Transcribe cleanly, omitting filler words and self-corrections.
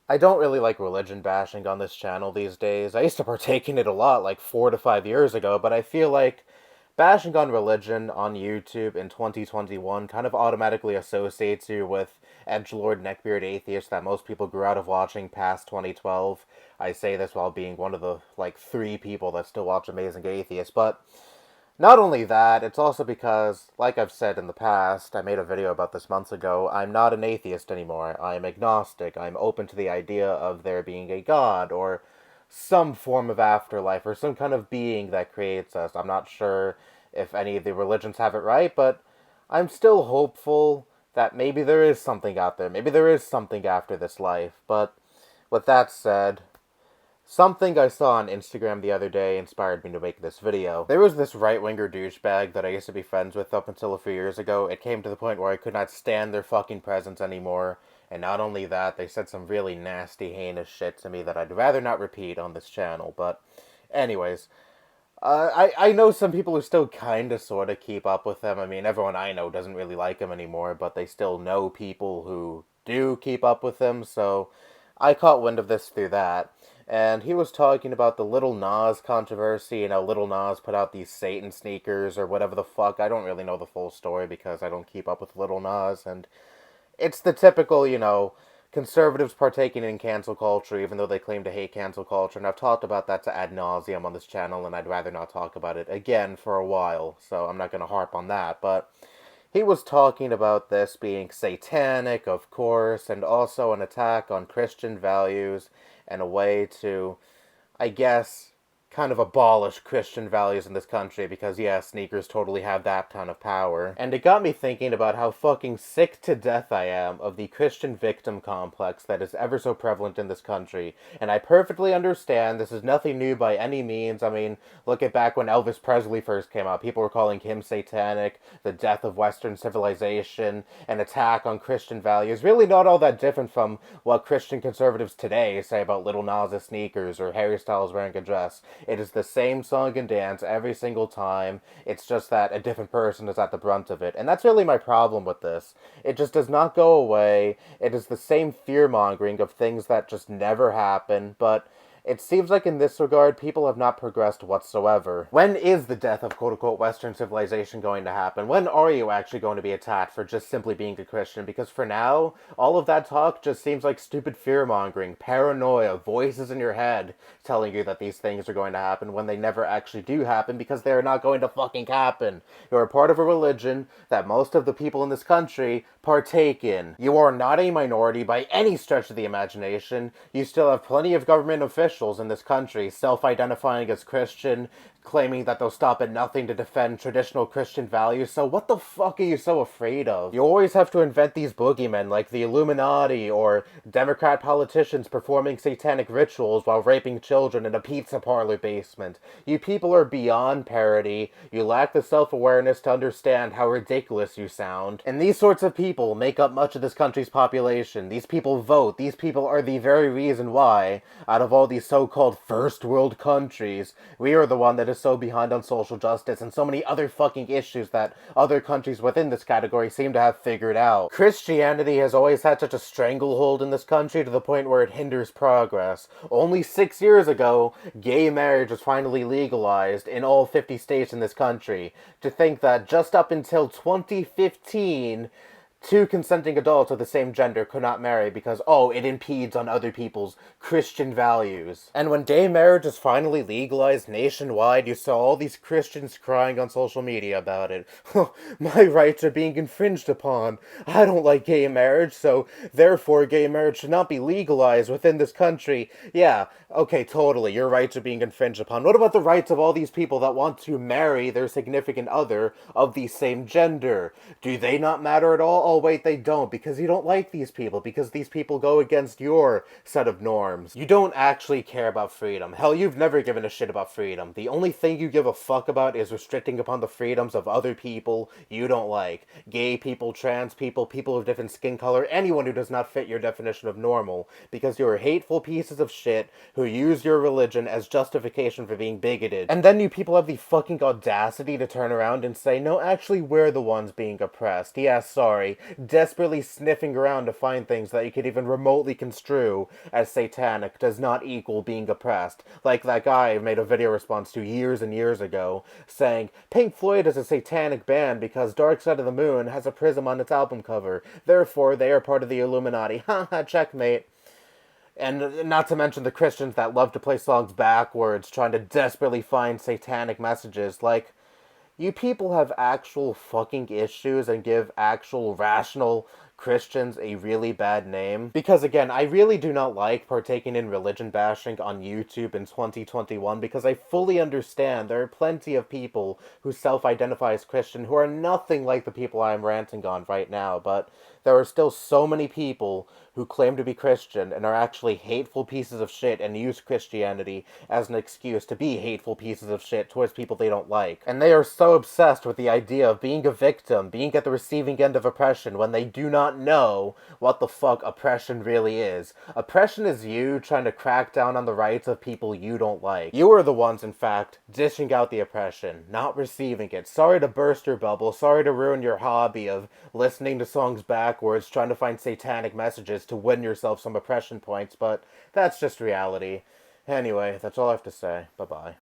I don't really like religion bashing on this channel these days. I used to partake in it a lot like 4 to 5 years ago, but I feel like bashing on religion on YouTube in 2021 kind of automatically associates you with edgelord neckbeard atheists that most people grew out of watching past 2012. I say this while being one of the like 3 people that still watch Amazing Atheist, but not only that, it's also because, like I've said in the past, I made a video about this months ago, I'm not an atheist anymore. I'm agnostic. I'm open to the idea of there being a god or some form of afterlife or some kind of being that creates us. I'm not sure if any of the religions have it right, but I'm still hopeful that maybe there is something out there. Maybe there is something after this life. But with that said, something I saw on Instagram the other day inspired me to make this video. There was this right-winger douchebag that I used to be friends with up until a few years ago. It came to the point where I could not stand their fucking presence anymore. And not only that, they said some really nasty, heinous shit to me that I'd rather not repeat on this channel. But anyways, I know some people who still kind of sort of keep up with them. I mean, everyone I know doesn't really like him anymore, but they still know people who do keep up with him, so I caught wind of this through that. And he was talking about the Little Nas controversy. You know, Little Nas put out these Satan sneakers or whatever the fuck. I don't really know the full story because I don't keep up with Little Nas, and it's the typical, conservatives partaking in cancel culture, even though they claim to hate cancel culture. And I've talked about that to ad nauseum on this channel, and I'd rather not talk about it again for a while, so I'm not going to harp on that. But he was talking about this being satanic, of course, and also an attack on Christian values and a way to, I guess, kind of abolish Christian values in this country because, yeah, sneakers totally have that kind of power. And it got me thinking about how fucking sick to death I am of the Christian victim complex that is ever so prevalent in this country. And I perfectly understand this is nothing new by any means. I mean, look at back when Elvis Presley first came out. People were calling him satanic, the death of Western civilization, an attack on Christian values. Really not all that different from what Christian conservatives today say about Little Nas' sneakers or Harry Styles wearing a dress. It is the same song and dance every single time. It's just that a different person is at the brunt of it. And that's really my problem with this. It just does not go away. It is the same fear mongering of things that just never happen, but it seems like in this regard, people have not progressed whatsoever. When is the death of quote-unquote Western civilization going to happen? When are you actually going to be attacked for just simply being a Christian? Because for now, all of that talk just seems like stupid fear-mongering, paranoia, voices in your head telling you that these things are going to happen when they never actually do happen because they are not going to fucking happen. You're a part of a religion that most of the people in this country partake in. You are not a minority by any stretch of the imagination. You still have plenty of government officials in this country self-identifying as Christian, claiming that they'll stop at nothing to defend traditional Christian values, so what the fuck are you so afraid of? You always have to invent these boogeymen like the Illuminati or Democrat politicians performing satanic rituals while raping children in a pizza parlor basement. You people are beyond parody, you lack the self-awareness to understand how ridiculous you sound, and these sorts of people make up much of this country's population. These people vote, these people are the very reason why, out of all these so-called first world countries, we are the one that is so behind on social justice and so many other fucking issues that other countries within this category seem to have figured out. Christianity has always had such a stranglehold in this country to the point where it hinders progress. Only 6 years ago, gay marriage was finally legalized in all 50 states in this country. To think that just up until 2015, two consenting adults of the same gender could not marry because, oh, it impedes on other people's Christian values. And when gay marriage is finally legalized nationwide, you saw all these Christians crying on social media about it. My rights are being infringed upon. I don't like gay marriage, so therefore gay marriage should not be legalized within this country. Yeah, okay, totally, your rights are being infringed upon. What about the rights of all these people that want to marry their significant other of the same gender? Do they not matter at all? Oh, wait, they don't, because you don't like these people, because these people go against your set of norms. You don't actually care about freedom. Hell, you've never given a shit about freedom. The only thing you give a fuck about is restricting upon the freedoms of other people you don't like. Gay people, trans people, people of different skin color, anyone who does not fit your definition of normal, because you're hateful pieces of shit who use your religion as justification for being bigoted. And then you people have the fucking audacity to turn around and say, no, actually, we're the ones being oppressed. Yeah, sorry. desperately sniffing around to find things that you could even remotely construe as satanic does not equal being oppressed. Like that guy made a video response to years and years ago, saying, Pink Floyd is a satanic band because Dark Side of the Moon has a prism on its album cover. Therefore, they are part of the Illuminati. Haha, checkmate. And not to mention the Christians that love to play songs backwards, trying to desperately find satanic messages. Like, you people have actual fucking issues and give actual rational Christians a really bad name. Because again, I really do not like partaking in religion bashing on YouTube in 2021 because I fully understand there are plenty of people who self-identify as Christian who are nothing like the people I'm ranting on right now, but there are still so many people who claim to be Christian and are actually hateful pieces of shit and use Christianity as an excuse to be hateful pieces of shit towards people they don't like. And they are so obsessed with the idea of being a victim, being at the receiving end of oppression, when they do not know what the fuck oppression really is. Oppression is you trying to crack down on the rights of people you don't like. You are the ones, in fact, dishing out the oppression, not receiving it. Sorry to burst your bubble, sorry to ruin your hobby of listening to songs backwards, trying to find satanic messages to win yourself some oppression points, but that's just reality. Anyway, that's all I have to say. Bye-bye.